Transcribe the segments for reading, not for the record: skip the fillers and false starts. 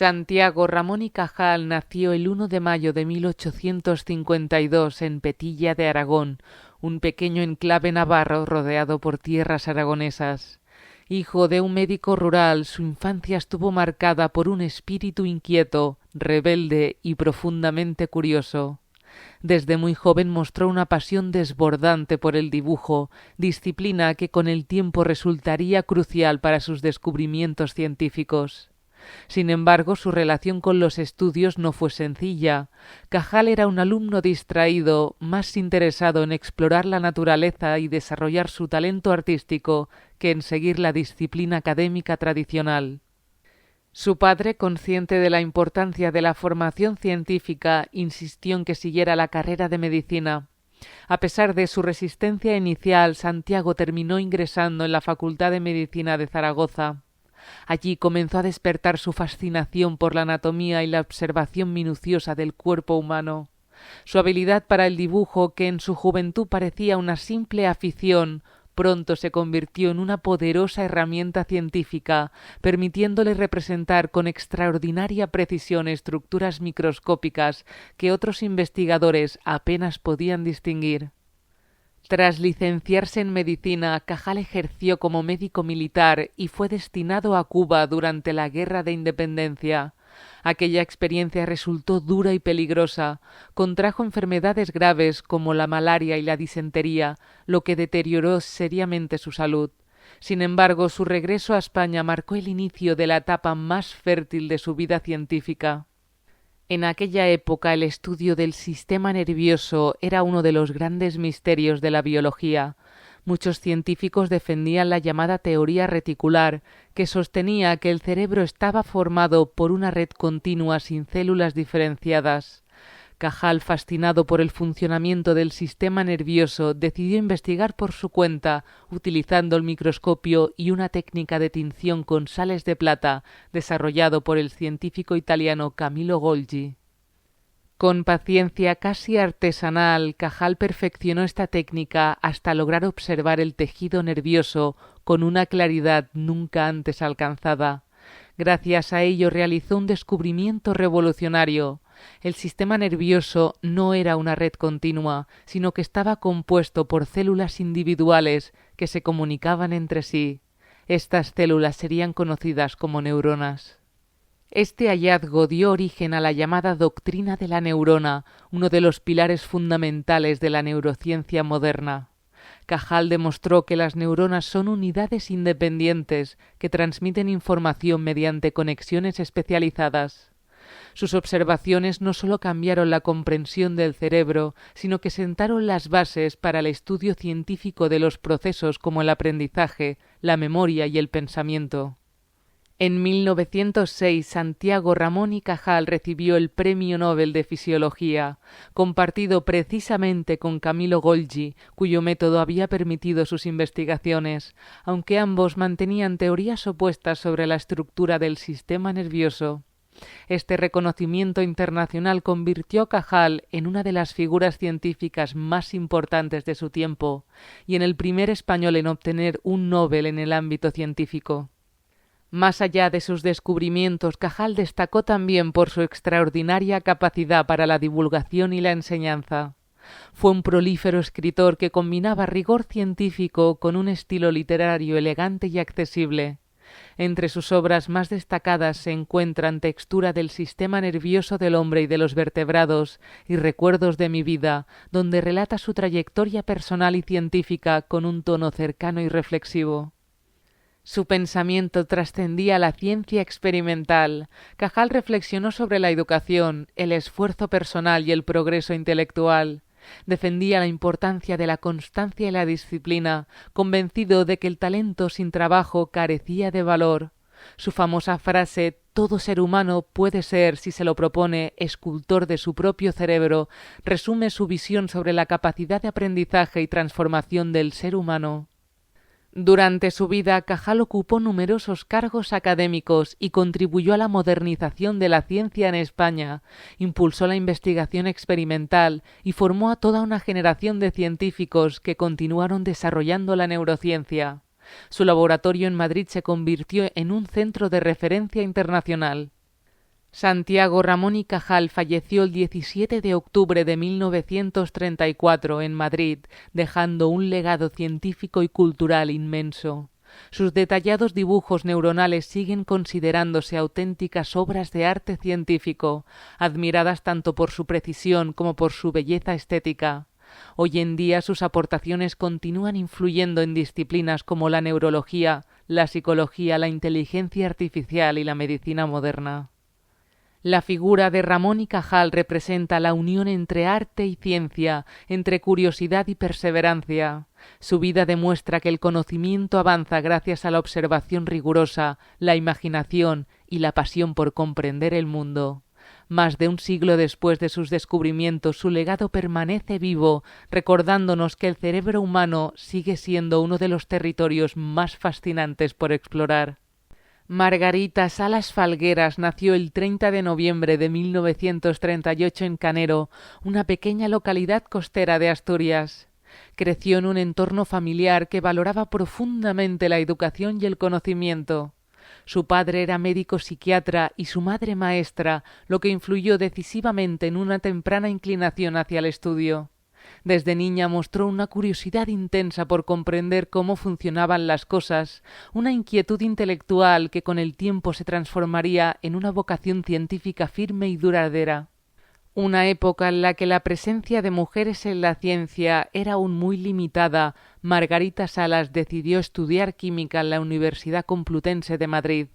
Santiago Ramón y Cajal nació el 1 de mayo de 1852 en Petilla de Aragón, un pequeño enclave navarro rodeado por tierras aragonesas. Hijo de un médico rural, su infancia estuvo marcada por un espíritu inquieto, rebelde y profundamente curioso. Desde muy joven mostró una pasión desbordante por el dibujo, disciplina que con el tiempo resultaría crucial para sus descubrimientos científicos. Sin embargo, su relación con los estudios no fue sencilla. Cajal era un alumno distraído, más interesado en explorar la naturaleza y desarrollar su talento artístico que en seguir la disciplina académica tradicional. Su padre, consciente de la importancia de la formación científica, insistió en que siguiera la carrera de medicina. A pesar de su resistencia inicial, Santiago terminó ingresando en la Facultad de Medicina de Zaragoza. Allí comenzó a despertar su fascinación por la anatomía y la observación minuciosa del cuerpo humano. Su habilidad para el dibujo, que en su juventud parecía una simple afición, pronto se convirtió en una poderosa herramienta científica, permitiéndole representar con extraordinaria precisión estructuras microscópicas que otros investigadores apenas podían distinguir. Tras licenciarse en medicina, Cajal ejerció como médico militar y fue destinado a Cuba durante la Guerra de Independencia. Aquella experiencia resultó dura y peligrosa. Contrajo enfermedades graves como la malaria y la disentería, lo que deterioró seriamente su salud. Sin embargo, su regreso a España marcó el inicio de la etapa más fértil de su vida científica. En aquella época el estudio del sistema nervioso era uno de los grandes misterios de la biología. Muchos científicos defendían la llamada teoría reticular, que sostenía que el cerebro estaba formado por una red continua sin células diferenciadas. Cajal, fascinado por el funcionamiento del sistema nervioso, decidió investigar por su cuenta, utilizando el microscopio y una técnica de tinción con sales de plata, desarrollado por el científico italiano Camillo Golgi. Con paciencia casi artesanal, Cajal perfeccionó esta técnica hasta lograr observar el tejido nervioso con una claridad nunca antes alcanzada. Gracias a ello realizó un descubrimiento revolucionario. El sistema nervioso no era una red continua, sino que estaba compuesto por células individuales que se comunicaban entre sí. Estas células serían conocidas como neuronas. Este hallazgo dio origen a la llamada doctrina de la neurona, uno de los pilares fundamentales de la neurociencia moderna. Cajal demostró que las neuronas son unidades independientes que transmiten información mediante conexiones especializadas. Sus observaciones no solo cambiaron la comprensión del cerebro, sino que sentaron las bases para el estudio científico de los procesos como el aprendizaje, la memoria y el pensamiento. En 1906, Santiago Ramón y Cajal recibió el Premio Nobel de Fisiología, compartido precisamente con Camillo Golgi, cuyo método había permitido sus investigaciones, aunque ambos mantenían teorías opuestas sobre la estructura del sistema nervioso. Este reconocimiento internacional convirtió a Cajal en una de las figuras científicas más importantes de su tiempo y en el primer español en obtener un Nobel en el ámbito científico. Más allá de sus descubrimientos, Cajal destacó también por su extraordinaria capacidad para la divulgación y la enseñanza. Fue un prolífero escritor que combinaba rigor científico con un estilo literario elegante y accesible. Entre sus obras más destacadas se encuentran Textura del sistema nervioso del hombre y de los vertebrados y Recuerdos de mi vida, donde relata su trayectoria personal y científica con un tono cercano y reflexivo. Su pensamiento trascendía la ciencia experimental. Cajal reflexionó sobre la educación, el esfuerzo personal y el progreso intelectual. Defendía la importancia de la constancia y la disciplina, convencido de que el talento sin trabajo carecía de valor. Su famosa frase «todo ser humano puede ser, si se lo propone, escultor de su propio cerebro», resume su visión sobre la capacidad de aprendizaje y transformación del ser humano. Durante su vida, Cajal ocupó numerosos cargos académicos y contribuyó a la modernización de la ciencia en España, impulsó la investigación experimental y formó a toda una generación de científicos que continuaron desarrollando la neurociencia. Su laboratorio en Madrid se convirtió en un centro de referencia internacional. Santiago Ramón y Cajal falleció el 17 de octubre de 1934 en Madrid, dejando un legado científico y cultural inmenso. Sus detallados dibujos neuronales siguen considerándose auténticas obras de arte científico, admiradas tanto por su precisión como por su belleza estética. Hoy en día sus aportaciones continúan influyendo en disciplinas como la neurología, la psicología, la inteligencia artificial y la medicina moderna. La figura de Ramón y Cajal representa la unión entre arte y ciencia, entre curiosidad y perseverancia. Su vida demuestra que el conocimiento avanza gracias a la observación rigurosa, la imaginación y la pasión por comprender el mundo. Más de un siglo después de sus descubrimientos, su legado permanece vivo, recordándonos que el cerebro humano sigue siendo uno de los territorios más fascinantes por explorar. Margarita Salas Falgueras nació el 30 de noviembre de 1938 en Canero, una pequeña localidad costera de Asturias. Creció en un entorno familiar que valoraba profundamente la educación y el conocimiento. Su padre era médico psiquiatra y su madre maestra, lo que influyó decisivamente en una temprana inclinación hacia el estudio. Desde niña mostró una curiosidad intensa por comprender cómo funcionaban las cosas, una inquietud intelectual que con el tiempo se transformaría en una vocación científica firme y duradera. Una época en la que la presencia de mujeres en la ciencia era aún muy limitada, Margarita Salas decidió estudiar química en la Universidad Complutense de Madrid.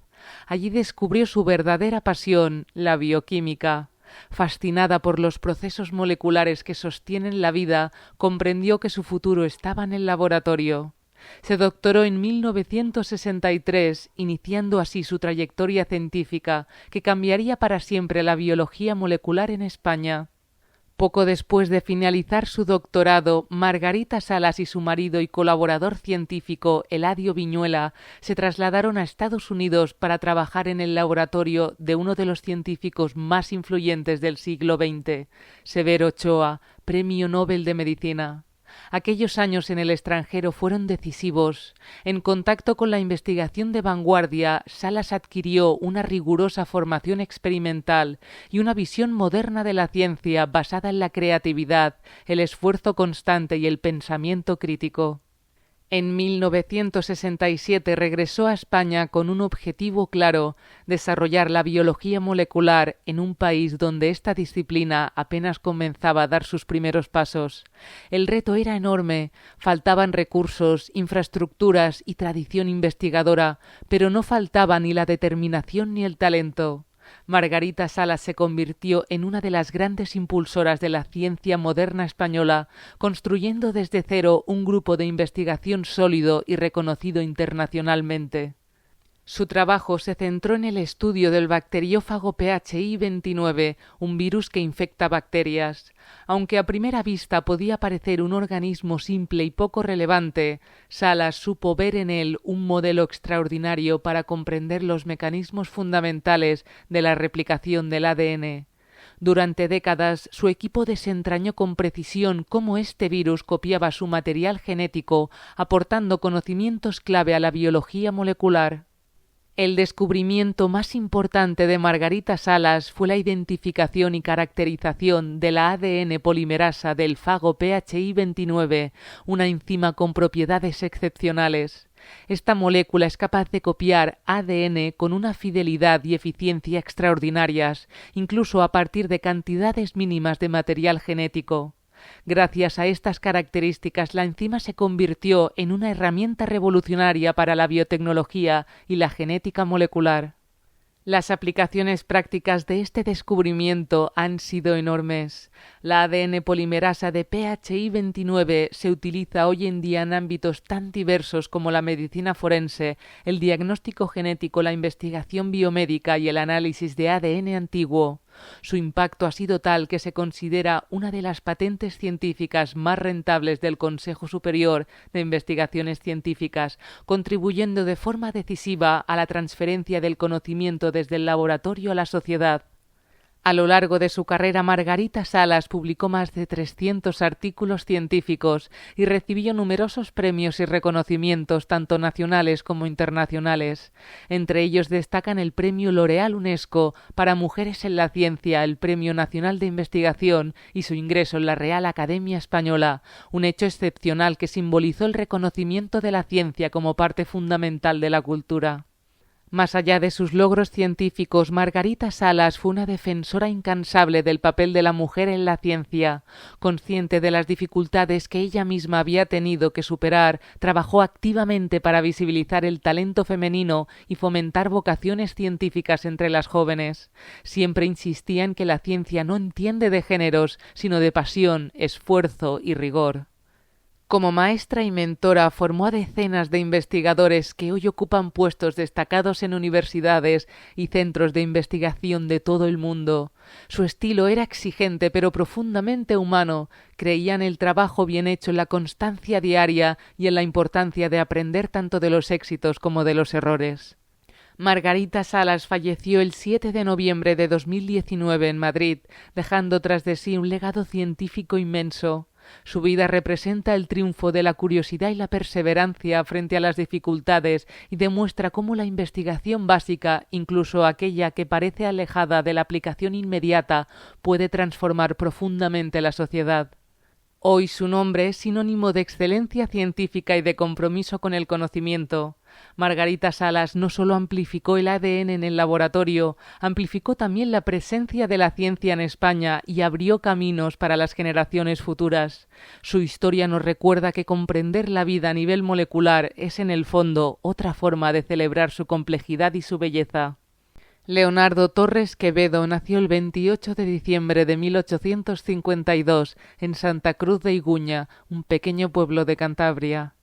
Allí descubrió su verdadera pasión, la bioquímica. Fascinada por los procesos moleculares que sostienen la vida, comprendió que su futuro estaba en el laboratorio. Se doctoró en 1963, iniciando así su trayectoria científica, que cambiaría para siempre la biología molecular en España. Poco después de finalizar su doctorado, Margarita Salas y su marido y colaborador científico, Eladio Viñuela, se trasladaron a Estados Unidos para trabajar en el laboratorio de uno de los científicos más influyentes del siglo XX, Severo Ochoa, Premio Nobel de Medicina. Aquellos años en el extranjero fueron decisivos. En contacto con la investigación de vanguardia, Salas adquirió una rigurosa formación experimental y una visión moderna de la ciencia basada en la creatividad, el esfuerzo constante y el pensamiento crítico. En 1967 regresó a España con un objetivo claro: desarrollar la biología molecular en un país donde esta disciplina apenas comenzaba a dar sus primeros pasos. El reto era enorme, faltaban recursos, infraestructuras y tradición investigadora, pero no faltaba ni la determinación ni el talento. Margarita Salas se convirtió en una de las grandes impulsoras de la ciencia moderna española, construyendo desde cero un grupo de investigación sólido y reconocido internacionalmente. Su trabajo se centró en el estudio del bacteriófago PHI-29, un virus que infecta bacterias. Aunque a primera vista podía parecer un organismo simple y poco relevante, Salas supo ver en él un modelo extraordinario para comprender los mecanismos fundamentales de la replicación del ADN. Durante décadas, su equipo desentrañó con precisión cómo este virus copiaba su material genético, aportando conocimientos clave a la biología molecular. El descubrimiento más importante de Margarita Salas fue la identificación y caracterización de la ADN polimerasa del fago PHI-29, una enzima con propiedades excepcionales. Esta molécula es capaz de copiar ADN con una fidelidad y eficiencia extraordinarias, incluso a partir de cantidades mínimas de material genético. Gracias a estas características, la enzima se convirtió en una herramienta revolucionaria para la biotecnología y la genética molecular. Las aplicaciones prácticas de este descubrimiento han sido enormes. La ADN polimerasa de PHI-29 se utiliza hoy en día en ámbitos tan diversos como la medicina forense, el diagnóstico genético, la investigación biomédica y el análisis de ADN antiguo. Su impacto ha sido tal que se considera una de las patentes científicas más rentables del Consejo Superior de Investigaciones Científicas, contribuyendo de forma decisiva a la transferencia del conocimiento desde el laboratorio a la sociedad. A lo largo de su carrera, Margarita Salas publicó más de 300 artículos científicos y recibió numerosos premios y reconocimientos tanto nacionales como internacionales. Entre ellos destacan el Premio L'Oréal UNESCO para Mujeres en la Ciencia, el Premio Nacional de Investigación y su ingreso en la Real Academia Española, un hecho excepcional que simbolizó el reconocimiento de la ciencia como parte fundamental de la cultura. Más allá de sus logros científicos, Margarita Salas fue una defensora incansable del papel de la mujer en la ciencia. Consciente de las dificultades que ella misma había tenido que superar, trabajó activamente para visibilizar el talento femenino y fomentar vocaciones científicas entre las jóvenes. Siempre insistía en que la ciencia no entiende de géneros, sino de pasión, esfuerzo y rigor. Como maestra y mentora formó a decenas de investigadores que hoy ocupan puestos destacados en universidades y centros de investigación de todo el mundo. Su estilo era exigente pero profundamente humano. Creía en el trabajo bien hecho, en la constancia diaria y en la importancia de aprender tanto de los éxitos como de los errores. Margarita Salas falleció el 7 de noviembre de 2019 en Madrid, dejando tras de sí un legado científico inmenso. Su vida representa el triunfo de la curiosidad y la perseverancia frente a las dificultades y demuestra cómo la investigación básica, incluso aquella que parece alejada de la aplicación inmediata, puede transformar profundamente la sociedad. Hoy su nombre es sinónimo de excelencia científica y de compromiso con el conocimiento. Margarita Salas no solo amplificó el ADN en el laboratorio, amplificó también la presencia de la ciencia en España y abrió caminos para las generaciones futuras. Su historia nos recuerda que comprender la vida a nivel molecular es en el fondo otra forma de celebrar su complejidad y su belleza. Leonardo Torres Quevedo nació el 28 de diciembre de 1852 en Santa Cruz de Iguña, un pequeño pueblo de Cantabria.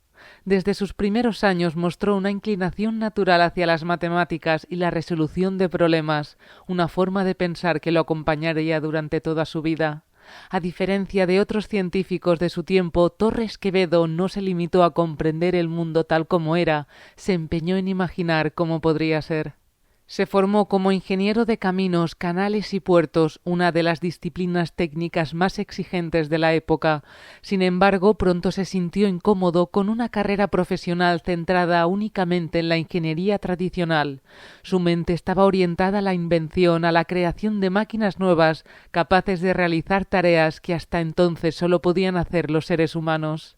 Desde sus primeros años mostró una inclinación natural hacia las matemáticas y la resolución de problemas, una forma de pensar que lo acompañaría durante toda su vida. A diferencia de otros científicos de su tiempo, Torres Quevedo no se limitó a comprender el mundo tal como era, se empeñó en imaginar cómo podría ser. Se formó como ingeniero de caminos, canales y puertos, una de las disciplinas técnicas más exigentes de la época. Sin embargo, pronto se sintió incómodo con una carrera profesional centrada únicamente en la ingeniería tradicional. Su mente estaba orientada a la invención, a la creación de máquinas nuevas, capaces de realizar tareas que hasta entonces solo podían hacer los seres humanos.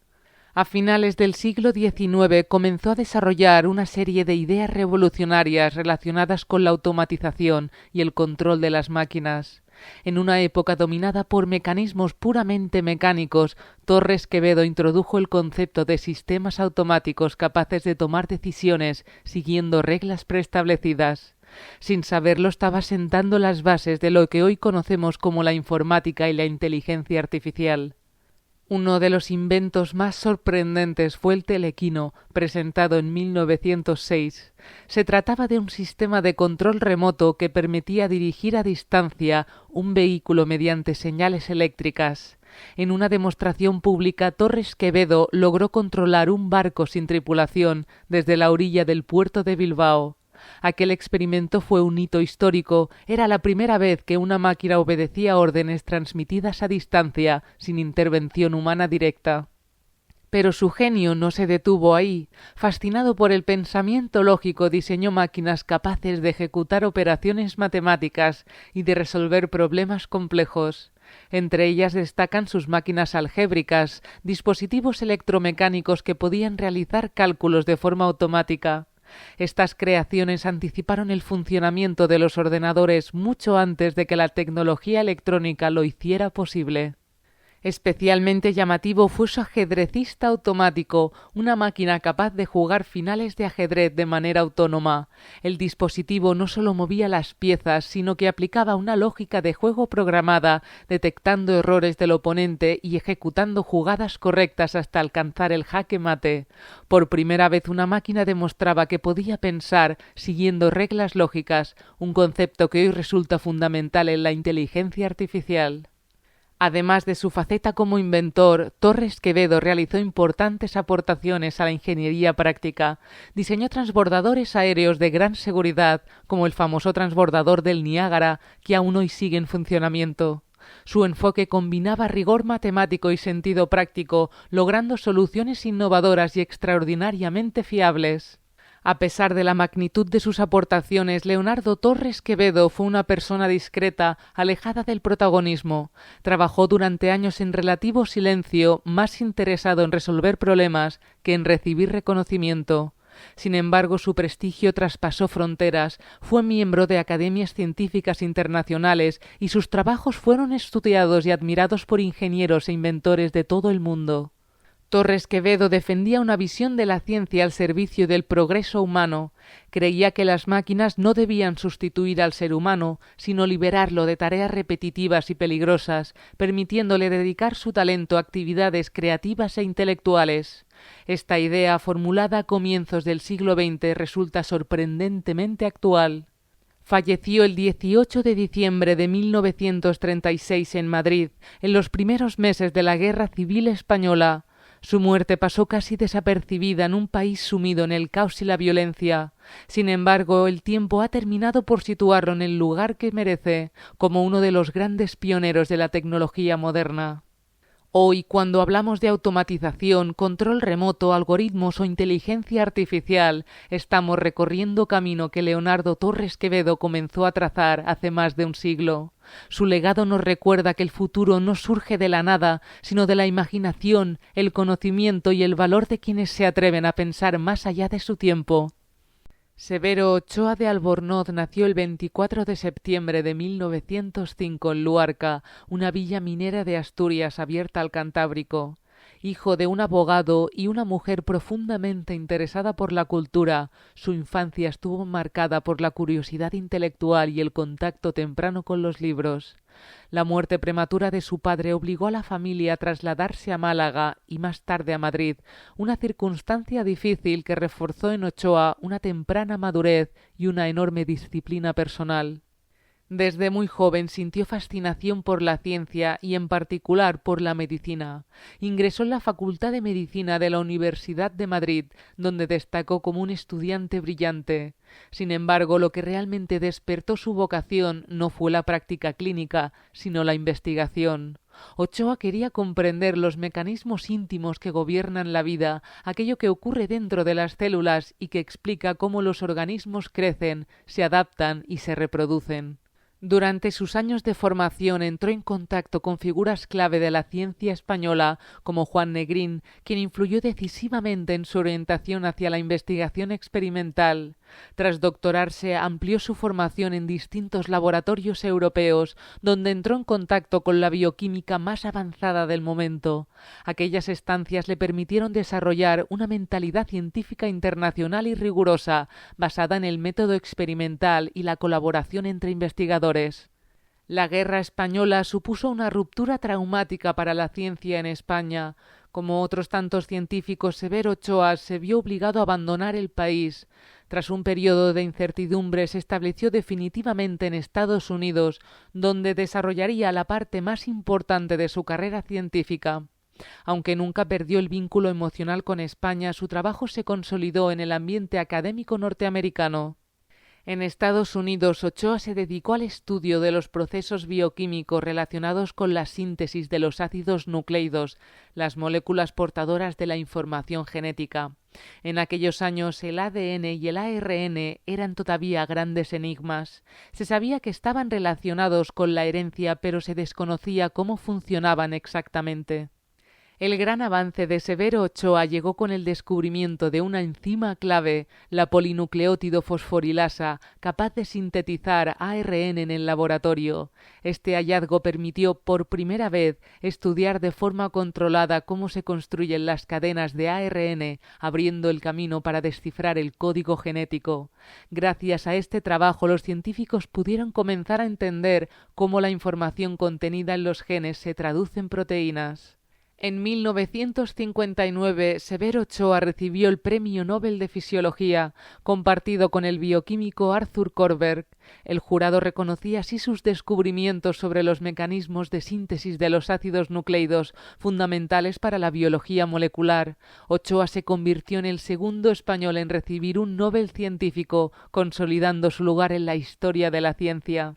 A finales del siglo XIX comenzó a desarrollar una serie de ideas revolucionarias relacionadas con la automatización y el control de las máquinas. En una época dominada por mecanismos puramente mecánicos, Torres Quevedo introdujo el concepto de sistemas automáticos capaces de tomar decisiones siguiendo reglas preestablecidas. Sin saberlo, estaba sentando las bases de lo que hoy conocemos como la informática y la inteligencia artificial. Uno de los inventos más sorprendentes fue el telequino, presentado en 1906. Se trataba de un sistema de control remoto que permitía dirigir a distancia un vehículo mediante señales eléctricas. En una demostración pública, Torres Quevedo logró controlar un barco sin tripulación desde la orilla del puerto de Bilbao. Aquel experimento fue un hito histórico. Era la primera vez que una máquina obedecía órdenes transmitidas a distancia, sin intervención humana directa. Pero su genio no se detuvo ahí. Fascinado por el pensamiento lógico, diseñó máquinas capaces de ejecutar operaciones matemáticas y de resolver problemas complejos. Entre ellas destacan sus máquinas algébricas, dispositivos electromecánicos que podían realizar cálculos de forma automática. Estas creaciones anticiparon el funcionamiento de los ordenadores mucho antes de que la tecnología electrónica lo hiciera posible. Especialmente llamativo fue su ajedrecista automático, una máquina capaz de jugar finales de ajedrez de manera autónoma. El dispositivo no solo movía las piezas, sino que aplicaba una lógica de juego programada, detectando errores del oponente y ejecutando jugadas correctas hasta alcanzar el jaque mate. Por primera vez una máquina demostraba que podía pensar siguiendo reglas lógicas, un concepto que hoy resulta fundamental en la inteligencia artificial. Además de su faceta como inventor, Torres Quevedo realizó importantes aportaciones a la ingeniería práctica. Diseñó transbordadores aéreos de gran seguridad, como el famoso transbordador del Niágara, que aún hoy sigue en funcionamiento. Su enfoque combinaba rigor matemático y sentido práctico, logrando soluciones innovadoras y extraordinariamente fiables. A pesar de la magnitud de sus aportaciones, Leonardo Torres Quevedo fue una persona discreta, alejada del protagonismo. Trabajó durante años en relativo silencio, más interesado en resolver problemas que en recibir reconocimiento. Sin embargo, su prestigio traspasó fronteras, fue miembro de academias científicas internacionales y sus trabajos fueron estudiados y admirados por ingenieros e inventores de todo el mundo. Torres Quevedo defendía una visión de la ciencia al servicio del progreso humano. Creía que las máquinas no debían sustituir al ser humano, sino liberarlo de tareas repetitivas y peligrosas, permitiéndole dedicar su talento a actividades creativas e intelectuales. Esta idea, formulada a comienzos del siglo XX, resulta sorprendentemente actual. Falleció el 18 de diciembre de 1936 en Madrid, en los primeros meses de la Guerra Civil Española. Su muerte pasó casi desapercibida en un país sumido en el caos y la violencia. Sin embargo, el tiempo ha terminado por situarlo en el lugar que merece, como uno de los grandes pioneros de la tecnología moderna. Hoy, cuando hablamos de automatización, control remoto, algoritmos o inteligencia artificial, estamos recorriendo camino que Leonardo Torres Quevedo comenzó a trazar hace más de un siglo. Su legado nos recuerda que el futuro no surge de la nada, sino de la imaginación, el conocimiento y el valor de quienes se atreven a pensar más allá de su tiempo. Severo Ochoa de Albornoz nació el 24 de septiembre de 1905 en Luarca, una villa minera de Asturias abierta al Cantábrico. Hijo de un abogado y una mujer profundamente interesada por la cultura, su infancia estuvo marcada por la curiosidad intelectual y el contacto temprano con los libros. La muerte prematura de su padre obligó a la familia a trasladarse a Málaga y más tarde a Madrid, una circunstancia difícil que reforzó en Ochoa una temprana madurez y una enorme disciplina personal. Desde muy joven sintió fascinación por la ciencia y en particular por la medicina. Ingresó en la Facultad de Medicina de la Universidad de Madrid, donde destacó como un estudiante brillante. Sin embargo, lo que realmente despertó su vocación no fue la práctica clínica, sino la investigación. Ochoa quería comprender los mecanismos íntimos que gobiernan la vida, aquello que ocurre dentro de las células y que explica cómo los organismos crecen, se adaptan y se reproducen. Durante sus años de formación entró en contacto con figuras clave de la ciencia española como Juan Negrín, quien influyó decisivamente en su orientación hacia la investigación experimental. Tras doctorarse, amplió su formación en distintos laboratorios europeos, donde entró en contacto con la bioquímica más avanzada del momento. Aquellas estancias le permitieron desarrollar una mentalidad científica internacional y rigurosa, basada en el método experimental y la colaboración entre investigadores. La Guerra Española supuso una ruptura traumática para la ciencia en España. Como otros tantos científicos, Severo Ochoa se vio obligado a abandonar el país. Tras un periodo de incertidumbre, se estableció definitivamente en Estados Unidos, donde desarrollaría la parte más importante de su carrera científica. Aunque nunca perdió el vínculo emocional con España, su trabajo se consolidó en el ambiente académico norteamericano. En Estados Unidos, Ochoa se dedicó al estudio de los procesos bioquímicos relacionados con la síntesis de los ácidos nucleidos, las moléculas portadoras de la información genética. En aquellos años el ADN y el ARN eran todavía grandes enigmas. Se sabía que estaban relacionados con la herencia, pero se desconocía cómo funcionaban exactamente. El gran avance de Severo Ochoa llegó con el descubrimiento de una enzima clave, la polinucleótido fosforilasa, capaz de sintetizar ARN en el laboratorio. Este hallazgo permitió por primera vez estudiar de forma controlada cómo se construyen las cadenas de ARN, abriendo el camino para descifrar el código genético. Gracias a este trabajo, los científicos pudieron comenzar a entender cómo la información contenida en los genes se traduce en proteínas. En 1959, Severo Ochoa recibió el Premio Nobel de Fisiología, compartido con el bioquímico Arthur Korberg. El jurado reconocía así sus descubrimientos sobre los mecanismos de síntesis de los ácidos nucleidos, fundamentales para la biología molecular. Ochoa se convirtió en el segundo español en recibir un Nobel científico, consolidando su lugar en la historia de la ciencia.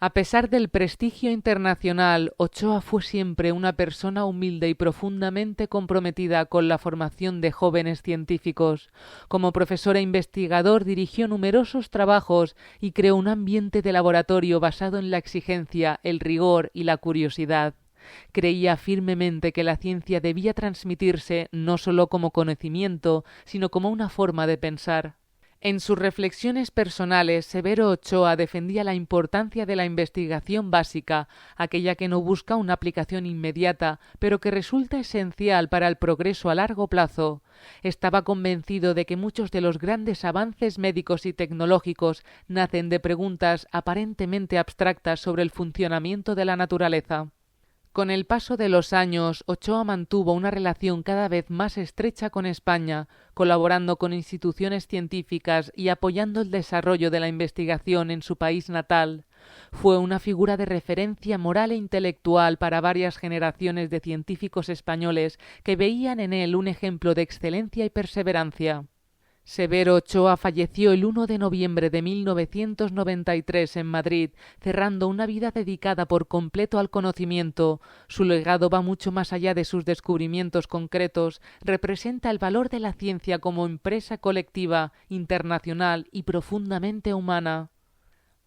A pesar del prestigio internacional, Ochoa fue siempre una persona humilde y profundamente comprometida con la formación de jóvenes científicos. Como profesor e investigador dirigió numerosos trabajos y creó un ambiente de laboratorio basado en la exigencia, el rigor y la curiosidad. Creía firmemente que la ciencia debía transmitirse no solo como conocimiento, sino como una forma de pensar. En sus reflexiones personales, Severo Ochoa defendía la importancia de la investigación básica, aquella que no busca una aplicación inmediata, pero que resulta esencial para el progreso a largo plazo. Estaba convencido de que muchos de los grandes avances médicos y tecnológicos nacen de preguntas aparentemente abstractas sobre el funcionamiento de la naturaleza. Con el paso de los años, Ochoa mantuvo una relación cada vez más estrecha con España, colaborando con instituciones científicas y apoyando el desarrollo de la investigación en su país natal. Fue una figura de referencia moral e intelectual para varias generaciones de científicos españoles que veían en él un ejemplo de excelencia y perseverancia. Severo Ochoa falleció el 1 de noviembre de 1993 en Madrid, cerrando una vida dedicada por completo al conocimiento. Su legado va mucho más allá de sus descubrimientos concretos, representa el valor de la ciencia como empresa colectiva, internacional y profundamente humana.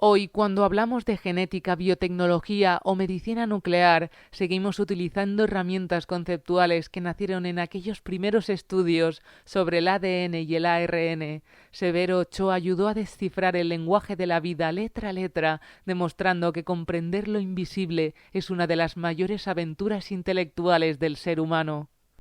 Hoy, cuando hablamos de genética, biotecnología o medicina nuclear, seguimos utilizando herramientas conceptuales que nacieron en aquellos primeros estudios sobre el ADN y el ARN. Severo Ochoa ayudó a descifrar el lenguaje de la vida letra a letra, demostrando que comprender lo invisible es una de las mayores aventuras intelectuales del ser humano.